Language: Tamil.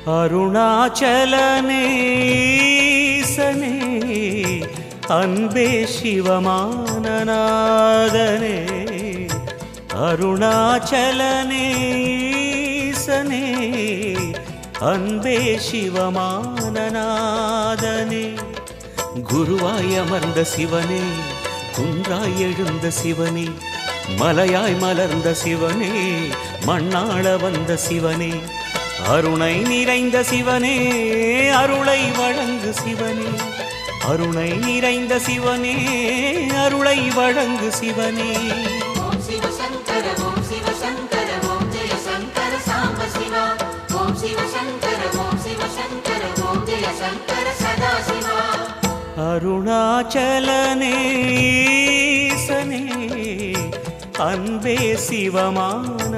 அருணாச்சலனேசனே அன்பே சிவமானநாதனே அருணாச்சலனேசனே அன்பே சிவமானநாதனே குருவாய் அமர்ந்த சிவனே குன்றாய் எழுந்த சிவனே மலையாய் மலர்ந்த சிவனே மண்ணாள வந்த சிவனே அருணை நிறைந்த சிவனே அருளை வழங்கு சிவனே அருணை நிறைந்த சிவனே அருளை வழங்கு சிவனே ஓம் சிவ சங்கர ஓம் சிவ சங்கர ஓம் ஜெய சங்கர சாம்ப சிவா ஓம் சிவ சங்கர ஓம் சிவ சங்கர ஓம் ஜெய சங்கர சதா சிவா அருணாச்சலனேசனே அன்பே சிவமானநாதனே